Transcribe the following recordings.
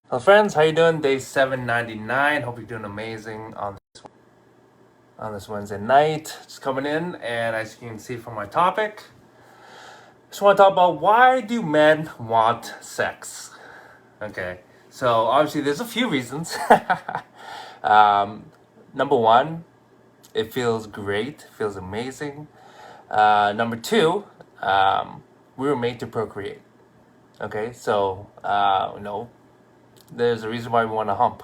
Hello friends, how you doing? Day 799. Hope you're doing amazing on this Wednesday night. Just coming in, and as you can see from my topic, just want to talk about why do men want sex? Okay, so obviously there's a few reasons. um, Number one, it feels great, feels amazing. Number two, we were made to procreate. Okay, so there's a reason why we want to hump.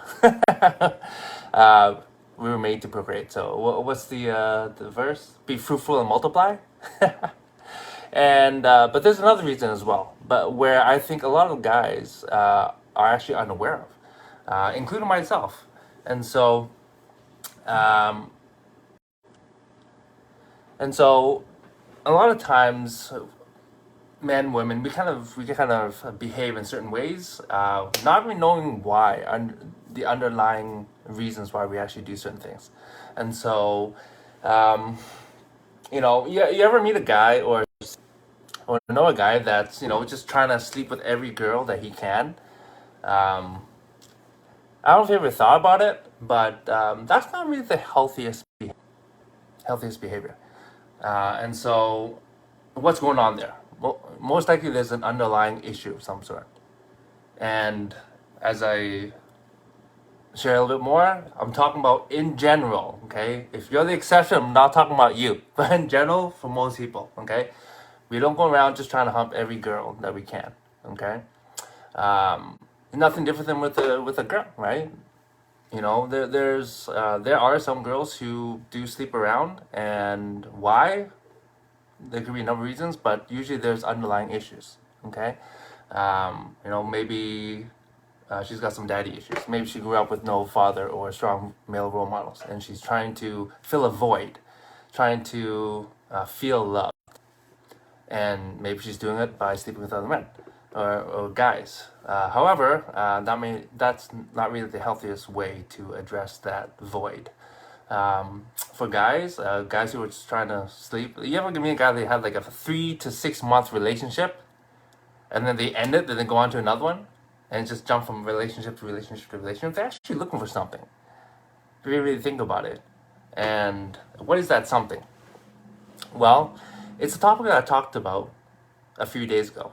uh, we were made to procreate. So what's the verse? Be fruitful and multiply. And but there's another reason as well, but where I think a lot of guys are actually unaware of, including myself. And so um, and so a lot of times men, women, we kind of behave in certain ways, not really knowing why, the underlying reasons why we actually do certain things. And so, um, you ever meet a guy or know a guy that's just trying to sleep with every girl that he can. Um, I don't know if you ever thought about it, but that's not really the healthiest behavior. And so, what's going on there? Well, most likely, there's an underlying issue of some sort. And as I share a little bit more, I'm talking about in general, okay? If you're the exception, I'm not talking about you, but in general, for most people, okay? We don't go around just trying to hump every girl that we can, okay? Um, Nothing different than with a girl, right? There are some girls who do sleep around, and why? There could be a number of reasons, but usually there's underlying issues, okay? Maybe she's got some daddy issues. Maybe she grew up with no father or strong male role models, and she's trying to fill a void, trying to feel love. And maybe she's doing it by sleeping with other men or guys. However, that's not really the healthiest way to address that void. For guys who are just trying to sleep, you ever meet a guy that had like a 3 to 6 month relationship, and then they end it, then they go on to another one, and just jump from relationship to relationship to relationship? They're actually looking for something. If you really think about it. And what is that something? Well, it's a topic that I talked about a few days ago.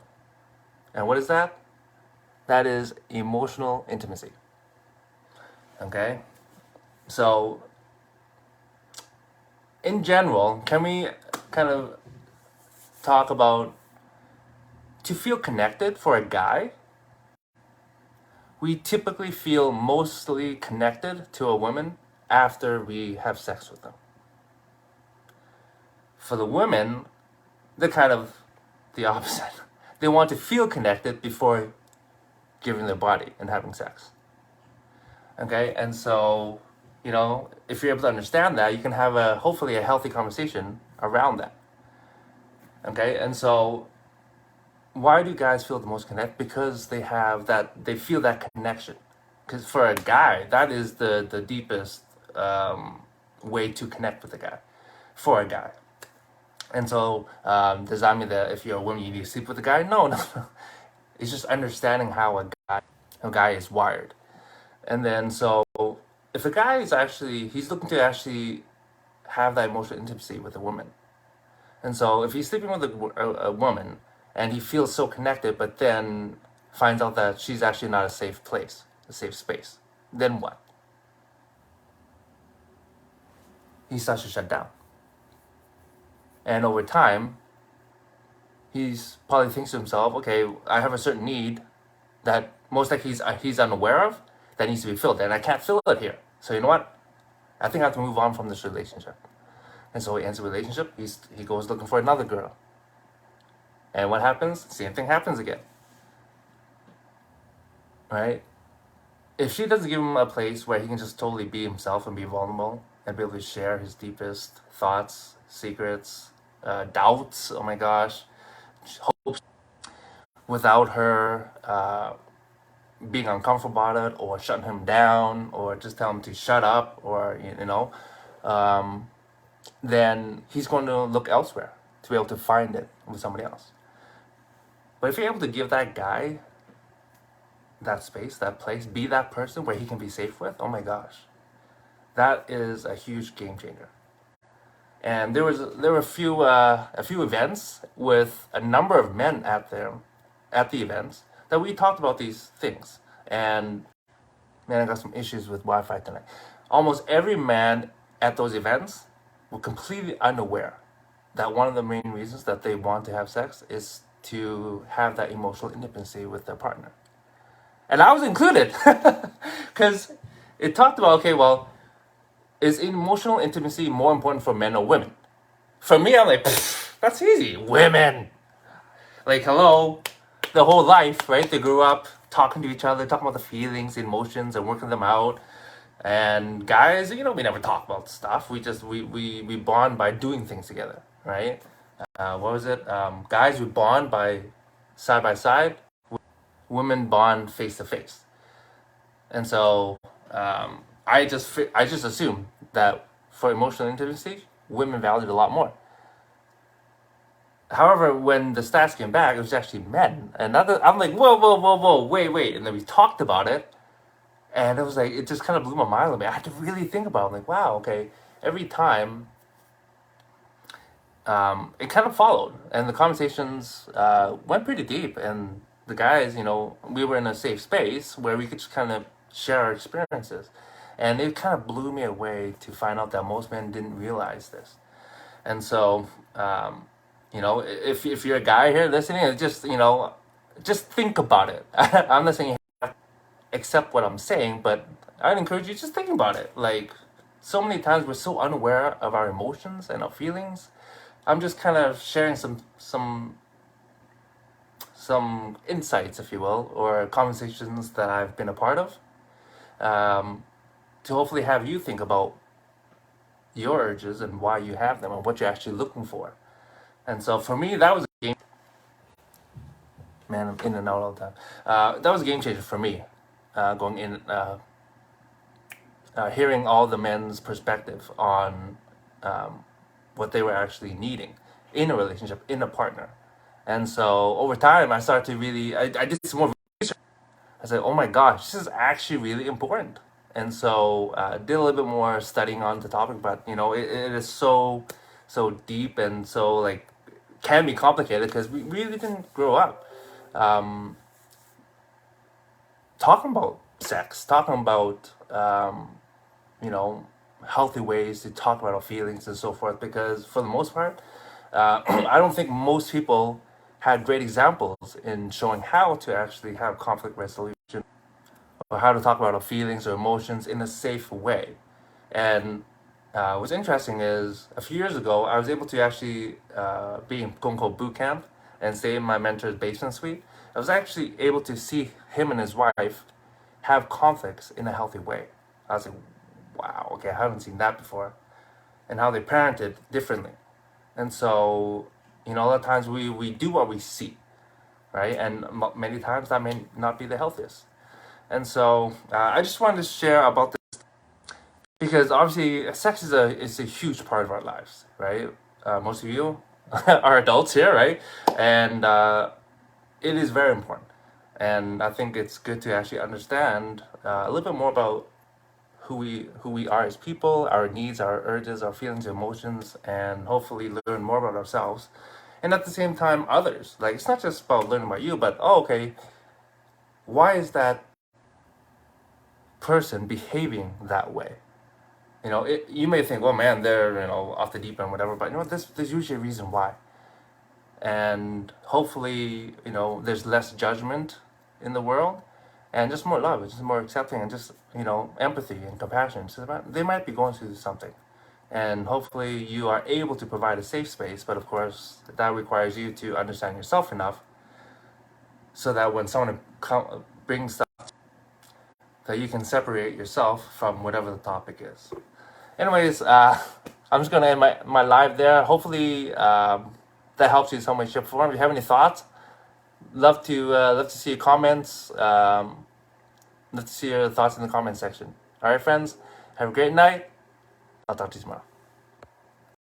And what is that? That is emotional intimacy. Okay? So, in general, can we kind of talk about to feel connected for a guy? We typically feel mostly connected to a woman after we have sex with them. For the women, they're kind of the opposite. They want to feel connected before giving their body and having sex. Okay, and so, if you're able to understand that, you can have hopefully a healthy conversation around that. Okay, and so why do guys feel the most connect? Because they feel that connection. Because for a guy, that is the deepest way to connect with a guy, for a guy. And so, does that mean that if you're a woman, you need to sleep with a guy? No, no, no. It's just understanding how a guy is wired. And then, so if a guy he's looking to actually have that emotional intimacy with a woman. And so if he's sleeping with a woman and he feels so connected, but then finds out that she's actually not a safe place, a safe space, then what? He starts to shut down. And over time, he's probably thinks to himself, okay, I have a certain need that most likely he's unaware of that needs to be filled, and I can't fill it here. So you know what? I think I have to move on from this relationship. And so he ends the relationship. He goes looking for another girl. And what happens? Same thing happens again. Right? If she doesn't give him a place where he can just totally be himself and be vulnerable and be able to share his deepest thoughts, secrets, doubts, oh my gosh, hopes, without her being uncomfortable about it or shutting him down or just tell him to shut up or, um, then he's going to look elsewhere to be able to find it with somebody else. But if you're able to give that guy that space, that place, be that person where he can be safe with, oh my gosh, that is a huge game changer. And there were a few events with a number of men at the events that we talked about these things. And man, I got some issues with Wi-Fi tonight. Almost every man at those events were completely unaware that one of the main reasons that they want to have sex is to have that emotional intimacy with their partner. And I was included because it talked about, okay, well, is emotional intimacy more important for men or women? For me, I'm like, that's easy. Women. Like, hello, the whole life, right? They grew up talking to each other, talking about the feelings, emotions, and working them out. And guys, we never talk about stuff. We bond by doing things together, right? What was it? Guys, we bond by side. Women bond face to face. And so I just assumed that for emotional intimacy, women valued a lot more. However, when the stats came back, it was actually men. And I'm like, whoa, wait. And then we talked about it. And it was like, it just kind of blew my mind a little bit. I had to really think about it. I'm like, wow, okay. Every time, it kind of followed. And the conversations went pretty deep. And the guys, we were in a safe space where we could just kind of share our experiences. And it kind of blew me away to find out that most men didn't realize this. And so, if you're a guy here listening, just think about it. I'm not saying you have to accept what I'm saying, but I'd encourage you just think about it. Like, so many times we're so unaware of our emotions and our feelings. I'm just kind of sharing some insights, if you will, or conversations that I've been a part of, to hopefully have you think about your urges and why you have them and what you're actually looking for. And so for me, that was a game. Man, I'm in and out all the time. That was a game changer for me, going in, hearing all the men's perspective on what they were actually needing in a relationship, in a partner. And so over time, I started to really, I did some more research. I said, oh my gosh, this is actually really important. And so did a little bit more studying on the topic, but it is so deep and so like can be complicated because we really didn't grow up talking about sex, talking about healthy ways to talk about our feelings and so forth. Because for the most part, I don't think most people had great examples in showing how to actually have conflict resolution or how to talk about our feelings or emotions in a safe way. And what's interesting is a few years ago, I was able to actually be in quote unquote boot camp and stay in my mentor's basement suite. I was actually able to see him and his wife have conflicts in a healthy way. I was like, wow, okay, I haven't seen that before. And how they parented differently. And so, a lot of times we do what we see, right? And many times that may not be the healthiest. And so I just wanted to share about this because obviously sex is a huge part of our lives, right? Most of you are adults here, right? And it is very important. And I think it's good to actually understand a little bit more about who we are as people, our needs, our urges, our feelings, emotions, and hopefully learn more about ourselves. And at the same time, others. Like, it's not just about learning about you, but, okay, why is that person behaving that way? You may think, well, man, they're, off the deep end, whatever, but there's usually a reason why. And hopefully, there's less judgment in the world and just more love, just more accepting and just, empathy and compassion. So they might be going through something. And hopefully you are able to provide a safe space, but of course that requires you to understand yourself enough so that when someone brings stuff, that you can separate yourself from whatever the topic is. Anyways, I'm just going to end my live there. Hopefully that helps you in some way, shape, or form. If you have any thoughts, love to see your comments. Love to see your thoughts in the comment section. All right, friends, have a great night. I'll talk to you tomorrow.